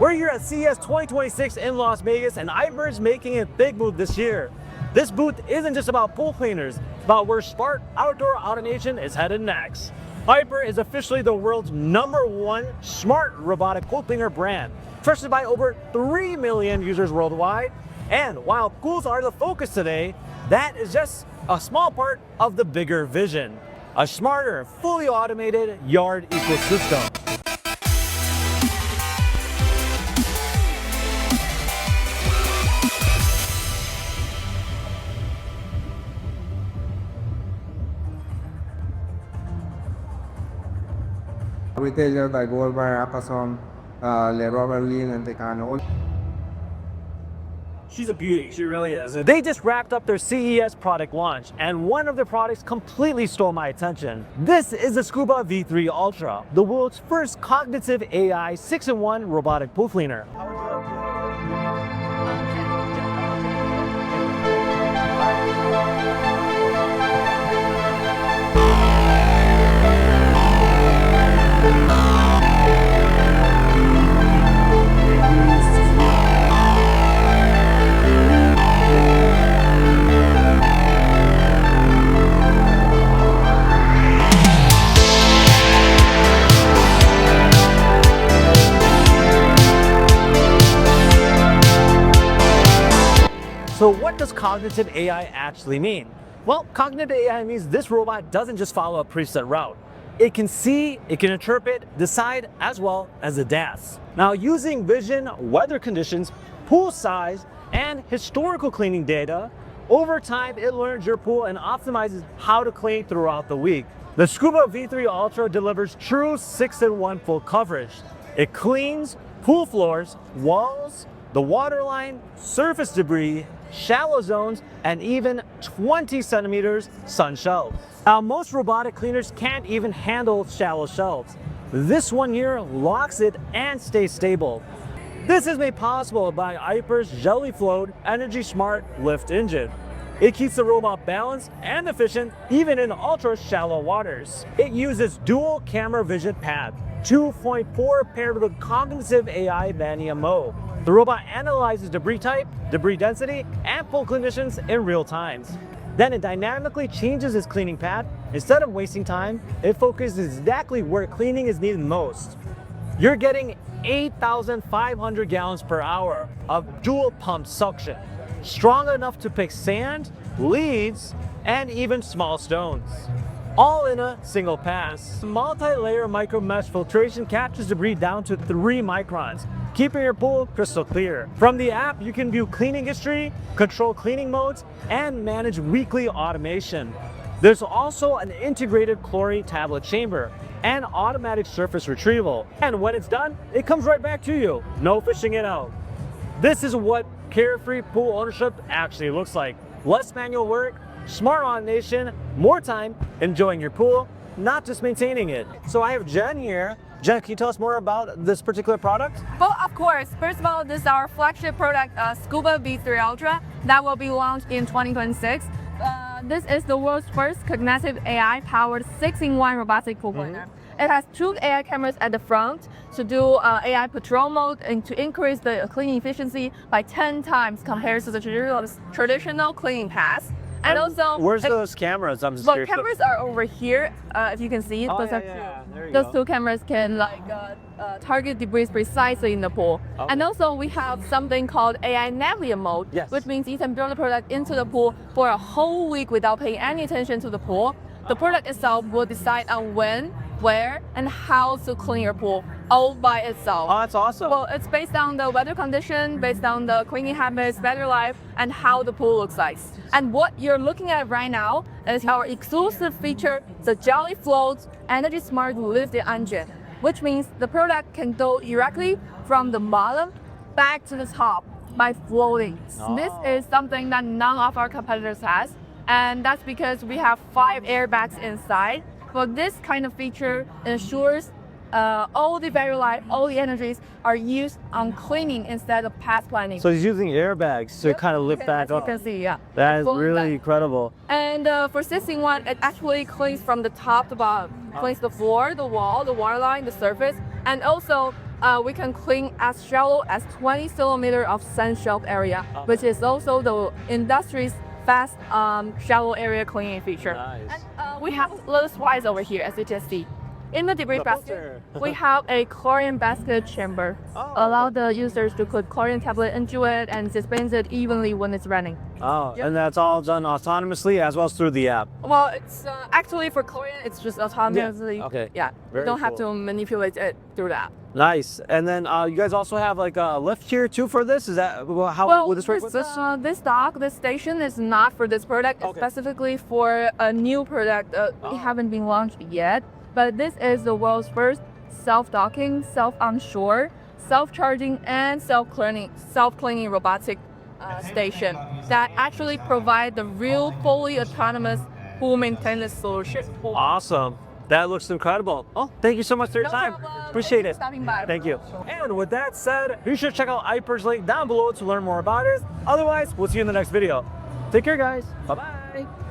We're here at CES 2026 in Las Vegas, and Iper is making a big move this year. This booth isn't just about pool cleaners, it's about where smart outdoor automation is headed next. Iper is officially the world's #1 smart robotic pool cleaner brand, trusted by over 3 million users worldwide. And while pools are the focus today, that is just a small part of the bigger vision: a smarter, fully automated yard ecosystem. Retailer like Walmart, Amazon, Leroy Merlin, and Tecano. She's a beauty, she really is. They just wrapped up their CES product launch, and one of their products completely stole my attention. This is the Scuba V3 Ultra, the world's first cognitive AI 6-in-1 robotic pool cleaner. So what does cognitive AI actually mean? Well, cognitive AI means this robot doesn't just follow a preset route. It can see, it can interpret, decide, as well as adapt. Now, using vision, weather conditions, pool size, and historical cleaning data, over time it learns your pool and optimizes how to clean throughout the week. The Scuba V3 Ultra delivers true 6-in-1 full coverage. It cleans pool floors, walls, the water line, surface debris, shallow zones, and even 20 centimeters sun shelves. Now, most robotic cleaners can't even handle shallow shelves. This one here locks it and stays stable. This is made possible by Aiper's Jelly Float Energy Smart Lift engine. It keeps the robot balanced and efficient even in ultra shallow waters. It uses dual camera vision pad, 2.4 paired with cognitive AI Vania mode. The robot analyzes debris type, debris density, and pool conditions in real time. Then it dynamically changes its cleaning path. Instead of wasting time, it focuses exactly where cleaning is needed most. You're getting 8,500 gallons per hour of dual pump suction, strong enough to pick sand, leaves, and even small stones, all in a single pass. Multi-layer micro mesh filtration captures debris down to 3 microns, keeping your pool crystal clear. From the app, you can view cleaning history, control cleaning modes, and manage weekly automation. There's also an integrated chlorine tablet chamber and automatic surface retrieval. And when it's done, it comes right back to you. No fishing it out. This is what carefree pool ownership actually looks like. Less manual work, smart automation, more time enjoying your pool, not just maintaining it. So I have Jen here. Jen, can you tell us more about this particular product? Well, of course. First of all, this is our flagship product, Scuba V3 Ultra, that will be launched in 2026. This is the world's first cognitive AI-powered 6-in-1 robotic pool cleaner. It has 2 AI cameras at the front to do AI patrol mode and to increase the cleaning efficiency by 10 times compared to the traditional cleaning paths. And also, where's those cameras? I'm just well, curious. cameras are over here. If you can see, Oh, those yeah. two cameras can target debris precisely in the pool. Oh. And also, we have something called AI Navigate mode, Yes. which means you can build the product into the pool for a whole week without paying any attention to the pool. The product itself will decide on when, where, and how to clean your pool all by itself. Oh, that's awesome. Well, it's based on the weather condition, based on the cleaning habits, battery life, and how the pool looks like. And what you're looking at right now is our exclusive feature, the Jelly Float Energy Smart Lift engine, which means the product can go directly from the bottom back to the top by floating. Oh. This is something that none of our competitors has, and that's because we have 5 airbags inside. Well, this kind of feature ensures all the battery life, all the energies are used on cleaning instead of path planning. So he's using airbags to kind of lift back up. You can see, yeah. That is Fully really back. incredible. And for 6-in-1, it actually cleans from the top to bottom. Cleans the floor, the wall, the water line, the surface, and also we can clean as shallow as 20 centimeters of sand shelf area, which is also the industry's fast shallow area cleaning feature. Nice. And we have little slides over here, as you can see. In the debris basket, we have a chlorine basket chamber. Allow the users to put chlorine tablet into it and dispense it evenly when it's running. Oh, and that's all done autonomously as well as through the app. Well, it's actually for chlorine, it's just autonomously. Yeah. Okay. Yeah, Very you don't have cool. to manipulate it through the app. Nice. And then you guys also have like a lift here too for this? Is that how Well, would this work with this? this dock, this station is not for this product. It's Okay. specifically for a new product. We haven't been launched yet, but this is the world's first self-docking, self-onshore, self-charging, and self-cleaning robotic station that actually provide the real fully autonomous full maintenance solution. Awesome. That looks incredible. Oh, thank you so much for your No time. problem. Appreciate Thanks it. for stopping by. Thank you. And with that said, be sure to check out Iper's link down below to learn more about it. Otherwise, we'll see you in the next video. Take care, guys. Bye-bye.